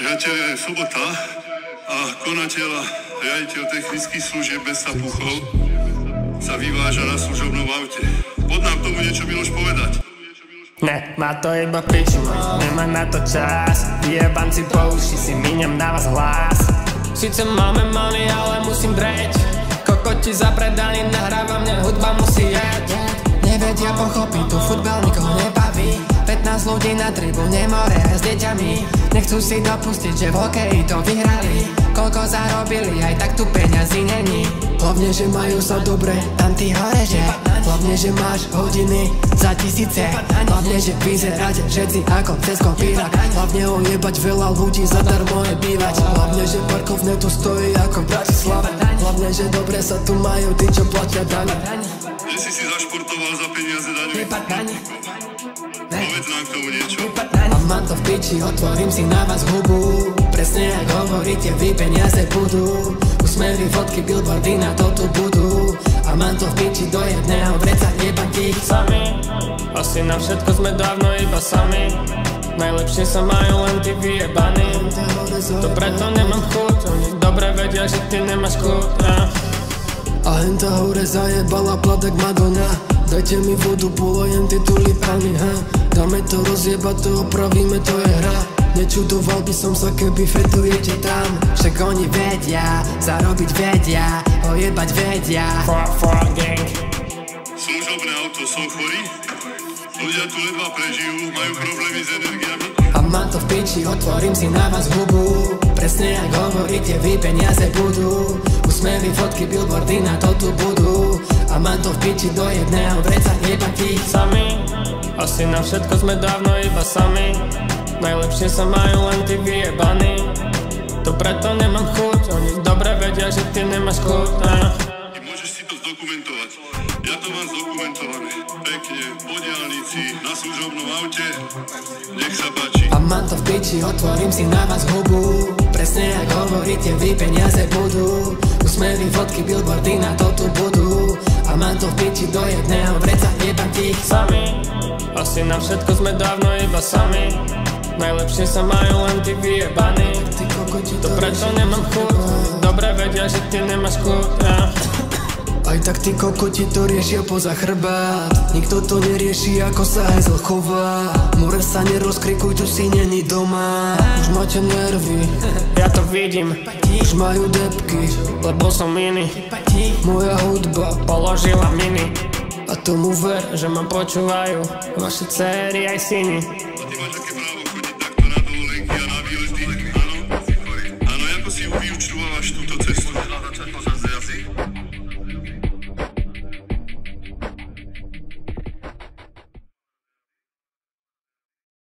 Priatelia, je sobota a konateľ a riaditeľ technických služieb bez sapuchov sa vyváža na služobnom aute. Poď nám tomu niečo, Miloš, povedať. Ne, má to iba piču, nemá na to čas. Vyjebanci po uši, si míňam na vás hlas. Sice máme money, ale musím dreť. Kokoti za predanie, nahráva mne, hudba musí jeť. Nevedia pochopiť, tu futbal nikoho nebaví. 15 ľudí na tribúne, more s deťami. Nechcú si dopustiť, že v hokeji to vyhrali. Koľko zarobili, aj tak tu peňazí není. Hlavne, že majú sa dobre, tam ty hore, že? Hlavne, že máš hodiny za tisíce. Hlavne, že vyzeráte všetci ako cez kopírak. Hlavne ojebať veľa ľudí zadarmo je bývať. Hlavne, že parkovne tu stojí ako v Bratislave. Hlavne, že dobre sa tu majú tí, čo platia dane. Že si zašportoval za peniaze daňových poplatníkov. Povedz nám k tomu niečo. A mám to v piči, otvorím si na vás hubu. Presne jak hovoríte, vy peniaze budú. Úsmevy, fotky, billboardy na to tu budú. A mám to v piči do jedného vreca jebakých. Sami, asi na všetko sme dávno iba sami. Najlepšie sa majú len tí vyjebaní. To preto nemám chuť, oni dobre vedia, že ty nemáš kľud. A henta hore zajebala platek Madonna. Dajte mi vodu, polojem tie tulipány, ha. Dáme to rozjebať, to opravíme, to je hra. Nečudoval by som sa, keby fetujete tam. Však oni vedia, zarobiť vedia, ojebať vedia. For gang. Služobné auto, som chorý? Ľudia tu ledva prežijú, majú problémy s energiami. A mám to v piči, otvorím si na vás hubu. Presne jak hovoríte, vy peniaze budú. Úsmevy, fotky, billboardy na to tu budú. A mám to v piči do jedného vreca jebakých. Sami, asi na všetko sme dávno iba sami. Najlepšie sa majú len tí vyjebaní. To preto nemám chuť, oni dobre vedia, že ty nemáš kľud. Ty môžeš si to zdokumentovať. Ja to mám zdokumentované. Pekne, po diaľnici, na služobnom aute. Nech sa páči. A mám to v piči, otvorím si na vás hubu. Presne jak hovoríte, vy peniaze budú. Úsmevy, fotky, billboardy na to tu budú. A mám to v piči do jedného vreca jebakých. Sami, asi na všetko sme dávno iba sami. Najlepšie sa majú len tí vyjebaní. To preto nemám chuť, dobre vedia, že ty nemáš kľud. Aj tak tí kokoti to riešia poza chrbát. Nikto to nerieši, ako sa hajzel chová. More sa nerozkrikuj, tu si není doma. Už máte nervy, Ja to vidím, už majú depky, lebo som iný. moja hudba. Položila mini, A tomu ver, že ma počúvajú vaše dcery aj syny. A ty máš aké právo chodiť takto na dovolenky a na výlety? Áno? Áno, ako si vyúčtovávaš túto cestu?